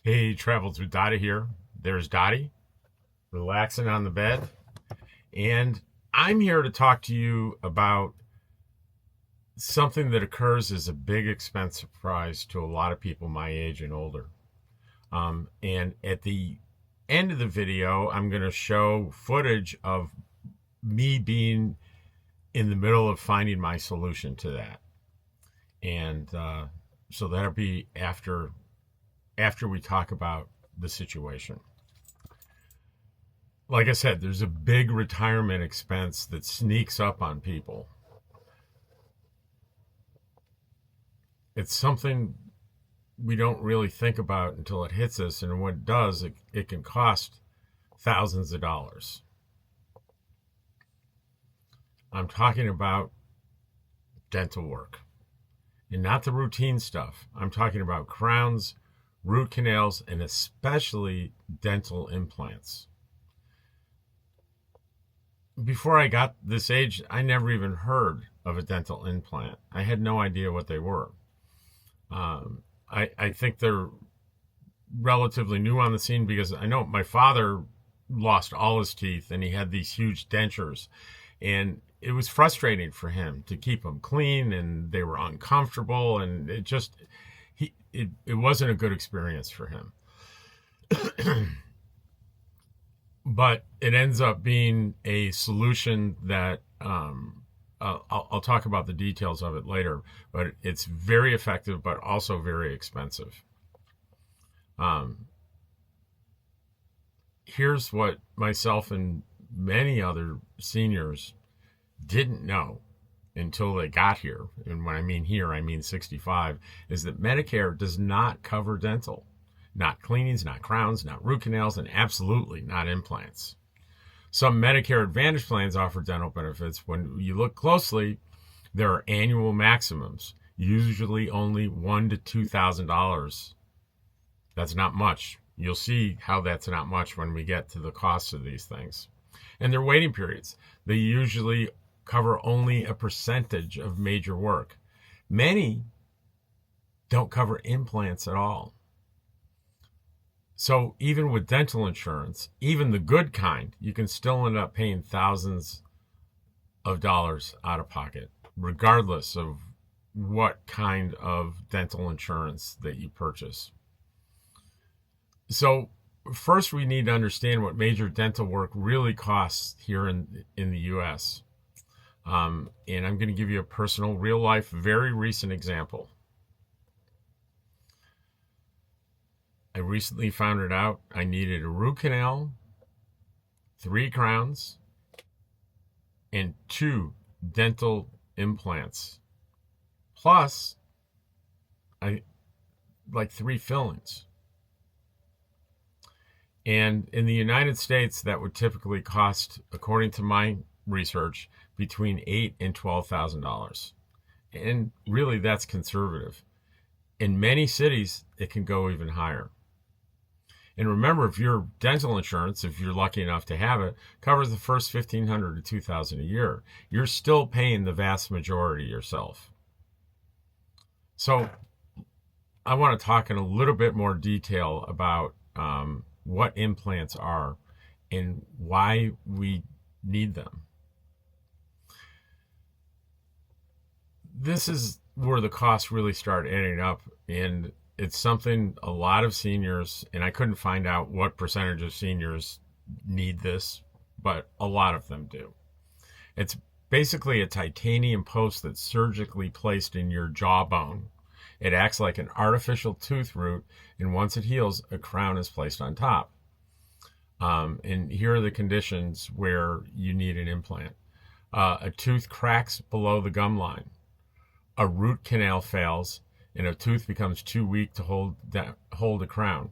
Hey, Travels with Dottie here. There's Dottie, relaxing on the bed. And I'm here to talk to you about something that occurs as a big expense surprise to a lot of people my age and older. And at the end of the video, I'm going to show footage of me being in the middle of finding my solution to that. And so that'll be after we talk about the situation. Like I said, there's a big retirement expense that sneaks up on people. It's something we don't really think about until it hits us, and when it does, it can cost thousands of dollars. I'm talking about dental work, and not the routine stuff. I'm talking about crowns, root canals, and especially dental implants. Before I got this age, I never even heard of a dental implant. I had no idea what they were. I think they're relatively new on the scene because I know my father lost all his teeth and he had these huge dentures, and it was frustrating for him to keep them clean, and they were uncomfortable, and it wasn't a good experience for him. But it ends up being a solution that I'll talk about the details of it later, but it's very effective, but also very expensive. Here's what myself and many other seniors didn't know until they got here. And when I mean here, I mean 65, is that Medicare does not cover dental. Not cleanings, not crowns, not root canals, and absolutely not implants. Some Medicare Advantage plans offer dental benefits. When you look closely, there are annual maximums, usually only $1,000 to $2,000. That's not much. You'll see how that's not much when we get to the cost of these things. And their waiting periods. They usually cover only a percentage of major work. Many don't cover implants at all. So even with dental insurance, even the good kind, you can still end up paying thousands of dollars out of pocket, regardless of what kind of dental insurance that you purchase. So first we need to understand what major dental work really costs here in the U.S. And I'm going to give you a personal, real life, very recent example. I recently found it out. I needed a root canal, 3 crowns, and 2 dental implants. Plus, I like 3 fillings. And in the United States, that would typically cost, according to my research, between $8,000 and $12,000. And really, that's conservative. In many cities, it can go even higher. And remember, if your dental insurance, if you're lucky enough to have it, covers the first $1,500 to $2,000 a year, you're still paying the vast majority yourself. So I want to talk in a little bit more detail about what implants are and why we need them. This is where the costs really start adding up, and it's something a lot of seniors, and I couldn't find out what percentage of seniors need this, but a lot of them do. It's basically a titanium post that's surgically placed in your jawbone. It acts like an artificial tooth root, and once it heals, a crown is placed on top. And here are the conditions where you need an implant. A tooth cracks below the gum line. A root canal fails, and a tooth becomes too weak to hold a crown.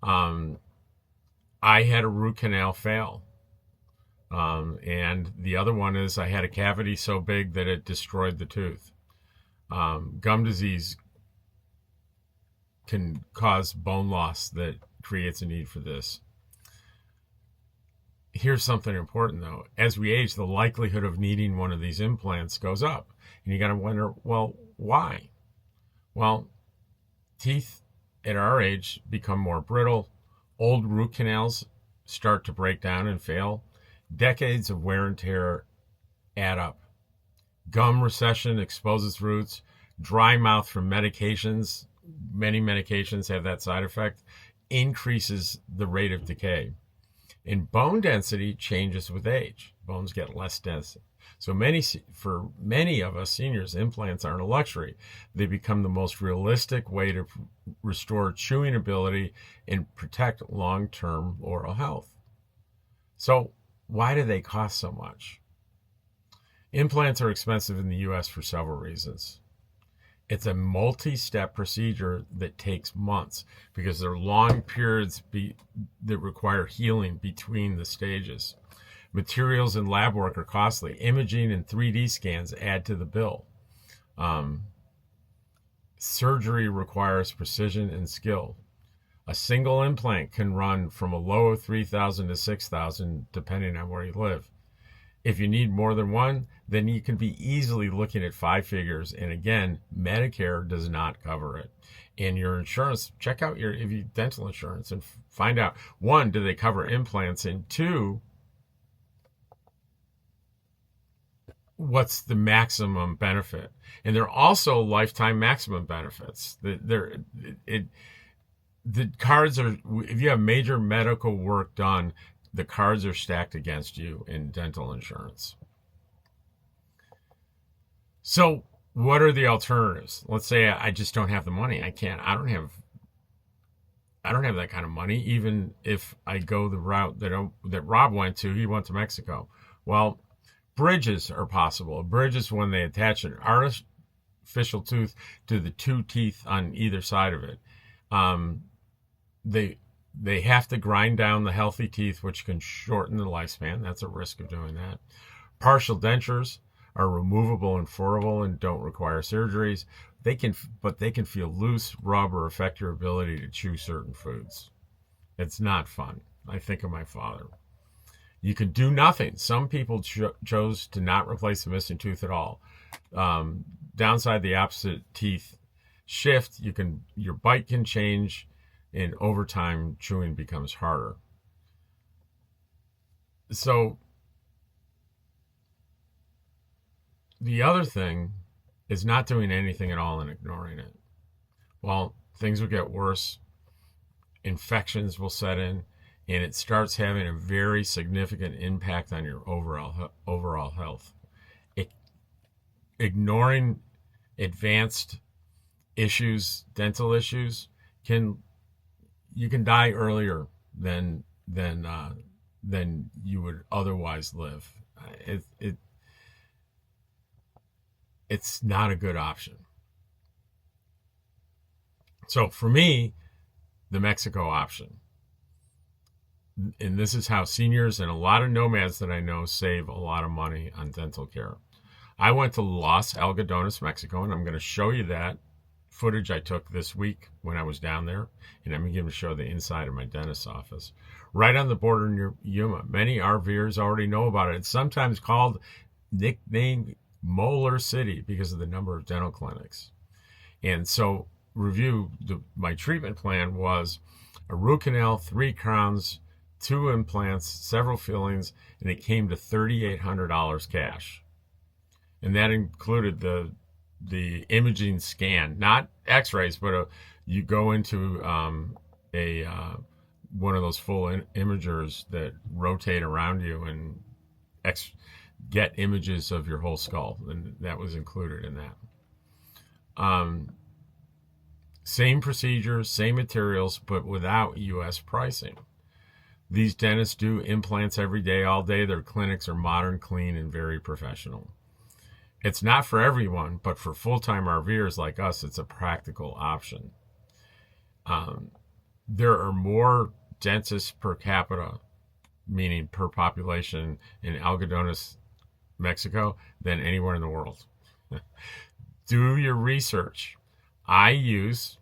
I had a root canal fail. And the other one is I had a cavity so big that it destroyed the tooth. Gum disease can cause bone loss that creates a need for this. Here's something important, though. As we age, the likelihood of needing one of these implants goes up. And you got to wonder, well, why? Well, teeth at our age become more brittle. Old root canals start to break down and fail. Decades of wear and tear add up. Gum recession exposes roots. Dry mouth from medications, many medications have that side effect, increases the rate of decay. And bone density changes with age. Bones get less dense. So for many of us seniors, implants aren't a luxury. They become the most realistic way to restore chewing ability and protect long-term oral health. So why do they cost so much? Implants are expensive in the US for several reasons. It's a multi-step procedure that takes months because there are long periods that require healing between the stages. Materials and lab work are costly. Imaging and 3D scans add to the bill. Surgery requires precision and skill. A single implant can run from a low of $3,000 to $6,000 depending on where you live. If you need more than one, then you can be easily looking at 5 figures. And again, Medicare does not cover it. And your insurance, check out your dental insurance and find out, 1, do they cover implants? And 2, what's the maximum benefit? And there are also lifetime maximum benefits. The cards are, if you have major medical work done, the cards are stacked against you in dental insurance. So what are the alternatives? Let's say I just don't have the money. I don't have that kind of money. Even if I go the route that Rob went to, he went to Mexico. Well, bridges are possible. A bridge is when they attach an artificial tooth to the 2 teeth on either side of it. They have to grind down the healthy teeth, which can shorten the lifespan. That's a risk of doing that. Partial dentures are removable and furrowable and don't require surgeries. But they can feel loose, rub, or affect your ability to chew certain foods. It's not fun. I think of my father. You can do nothing. Some people chose to not replace the missing tooth at all. Downside, the opposite teeth shift. Your bite can change. And over time, chewing becomes harder. So the other thing is not doing anything at all and ignoring it. Well, things will get worse. Infections will set in, and it starts having a very significant impact on your overall health. Ignoring advanced issues, dental issues, you can die earlier than you would otherwise live. It's not a good option. So for me, the Mexico option, and this is how seniors and a lot of nomads that I know save a lot of money on dental care. I went to Los Algodones, Mexico, and I'm going to show you that footage I took this week when I was down there, and I'm going to show the inside of my dentist's office. Right on the border near Yuma. Many RVers already know about it. It's sometimes nicknamed Molar City because of the number of dental clinics. And so, my treatment plan was a root canal, 3 crowns, 2 implants, several fillings, and it came to $3,800 cash. And that included the imaging scan, not x-rays, but you go into one of those full imagers that rotate around you and get images of your whole skull, and that was included in that. Same procedures, same materials, but without U.S. pricing. These dentists do implants every day, all day. Their clinics are modern, clean, and very professional. It's not for everyone, but for full-time RVers like us, it's a practical option. There are more dentists per capita, meaning per population, in Algodones, Mexico, than anywhere in the world. Do your research. I use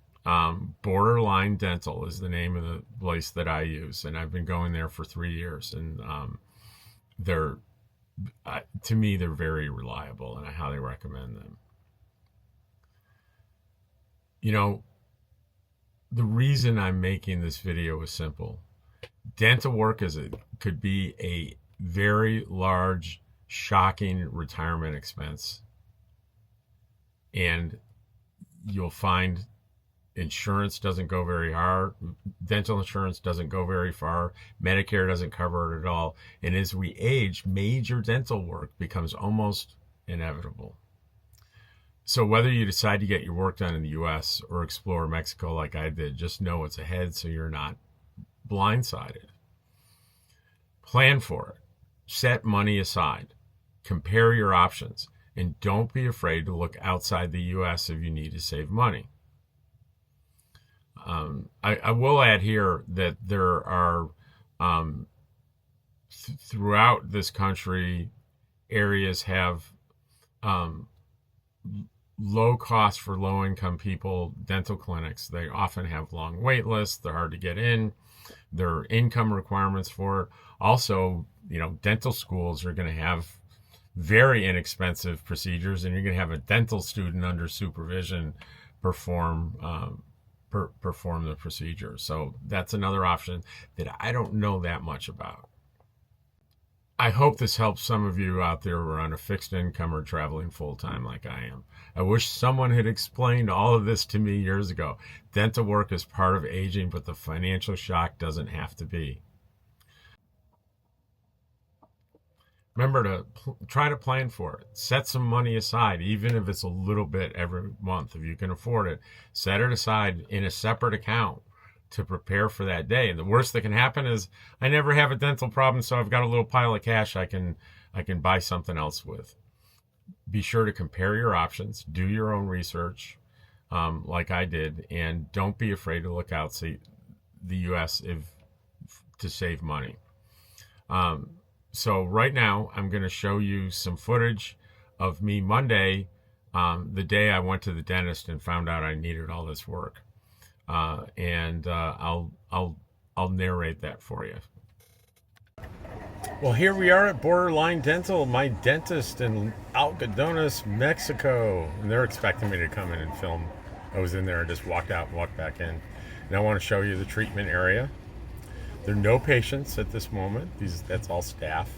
Borderline Dental is the name of the place that I use, and I've been going there for 3 years, and to me, they're very reliable, and I highly recommend them. The reason I'm making this video is simple. Dental work could be a very large, shocking retirement expense. And you'll find insurance doesn't go very hard. Dental insurance doesn't go very far. Medicare doesn't cover it at all. And as we age, major dental work becomes almost inevitable. So whether you decide to get your work done in the US or explore Mexico like I did, just know what's ahead so you're not blindsided. Plan for it. Set money aside. Compare your options. And don't be afraid to look outside the US if you need to save money. I will add here that there are, throughout this country, areas have low cost for low income people dental clinics. They often have long wait lists. They're hard to get in. There are income requirements for it. Also, dental schools are going to have very inexpensive procedures, and you're going to have a dental student under supervision perform the procedure. So that's another option that I don't know that much about. I hope this helps some of you out there who are on a fixed income or traveling full-time like I am. I wish someone had explained all of this to me years ago. Dental work is part of aging, but the financial shock doesn't have to be. Remember to try to plan for it. Set some money aside, even if it's a little bit every month. If you can afford it, set it aside in a separate account to prepare for that day. And the worst that can happen is I never have a dental problem, so I've got a little pile of cash I can buy something else with. Be sure to compare your options, do your own research, like I did, and don't be afraid to look outside the U.S. to save money. So right now, I'm going to show you some footage of me Monday, the day I went to the dentist and found out I needed all this work. And I'll narrate that for you. Well, here we are at Borderline Dental, my dentist in Algodones, Mexico. And they're expecting me to come in and film. I was in there and just walked out and walked back in. And I want to show you the treatment area. There are no patients at this moment. That's all staff.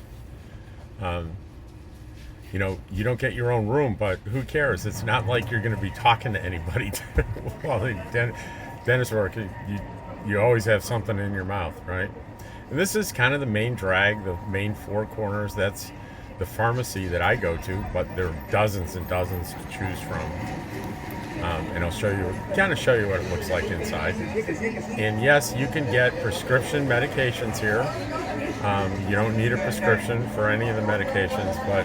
You don't get your own room, but who cares? It's not like you're going to be talking to anybody while the dentist work. You always have something in your mouth, right? And this is kind of the main drag, the main four corners. That's the pharmacy that I go to, but there are dozens and dozens to choose from. And I'll show you what it looks like inside. And yes, you can get prescription medications here. You don't need a prescription for any of the medications, but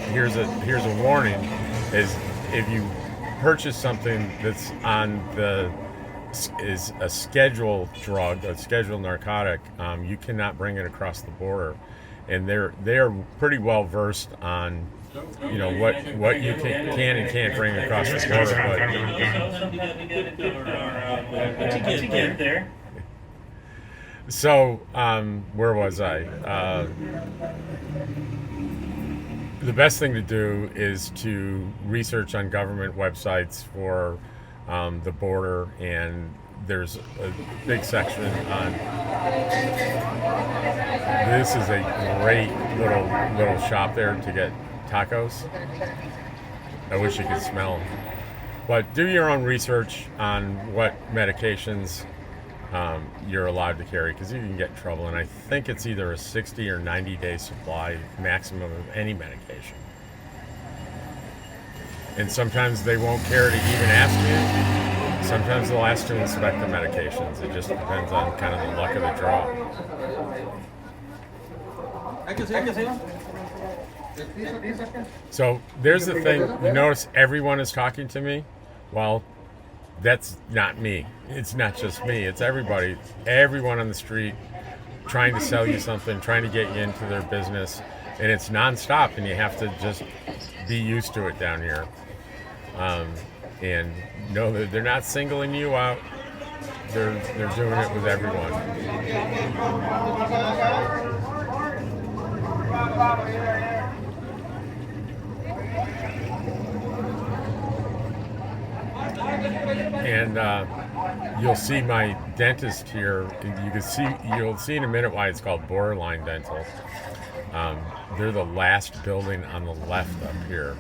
here's a warning: is if you purchase something that's is a scheduled drug, a scheduled narcotic, you cannot bring it across the border. And they're pretty well versed on what you can and can't bring across the border. So where was I? The best thing to do is to research on government websites for the border, and there's a big section on. This is a great little shop there to get tacos. I wish you could smell them. But do your own research on what medications you're allowed to carry, because you can get in trouble. And I think it's either a 60 or 90 day supply maximum of any medication. And sometimes they won't care to even ask you. Sometimes they'll ask to inspect the medications. It just depends on kind of the luck of the draw. So there's the thing. You notice everyone is talking to me. Well, that's not me. It's not just me. It's everybody. Everyone on the street trying to sell you something, trying to get you into their business. And it's nonstop, and you have to just be used to it down here. And know that they're not singling you out. They're doing it with everyone. And You'll see my dentist here. You'll see in a minute why it's called Borderline Dental. They're the last building on the left up here.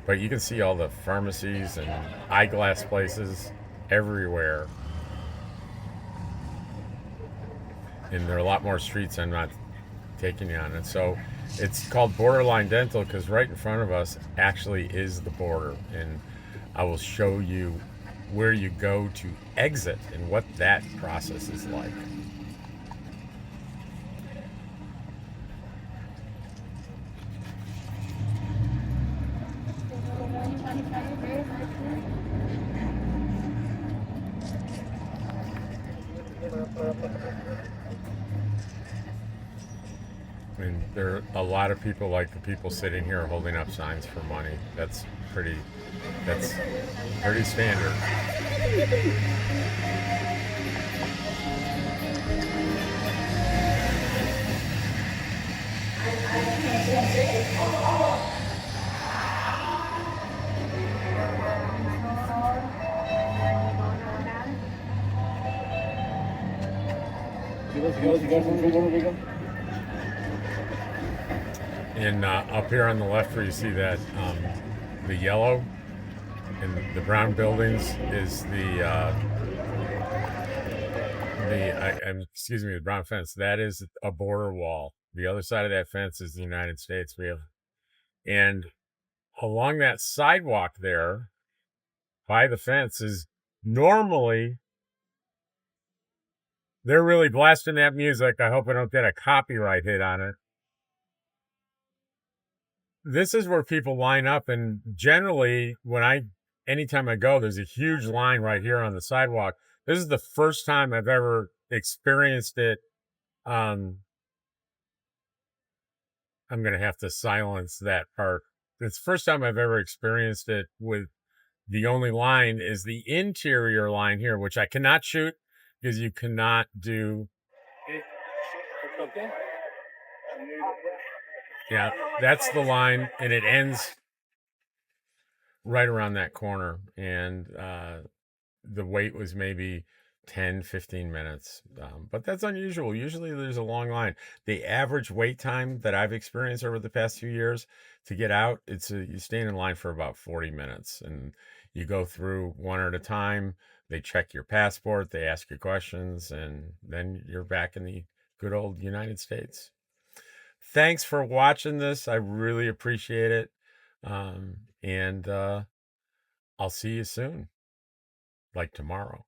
But you can see all the pharmacies and eyeglass places everywhere. And there are a lot more streets I'm not taking you on. And so it's called Borderline Dental because right in front of us actually is the border. And I will show you where you go to exit and what that process is like. And there are a lot of people like the people sitting here holding up signs for money. Pretty that's pretty standard. And up here on the left where you see that the yellow and the brown buildings is the brown fence. That is a border wall. The other side of that fence is the United States. And along that sidewalk there by the fence is normally, they're really blasting that music. I hope I don't get a copyright hit on it. This is where people line up, and generally anytime I go, there's a huge line right here on the sidewalk. This is the first time I've ever experienced it. I'm going to have to silence that part. It's the first time I've ever experienced it with the only line is the interior line here, which I cannot shoot because you cannot do. Yeah, that's the line, and it ends right around that corner. And the wait was maybe 10, 15 minutes. But that's unusual. Usually there's a long line. The average wait time that I've experienced over the past few years to get out, you stand in line for about 40 minutes. And you go through one at a time. They check your passport. They ask you questions. And then you're back in the good old United States. Thanks for watching this. I really appreciate it. And I'll see you soon, like tomorrow.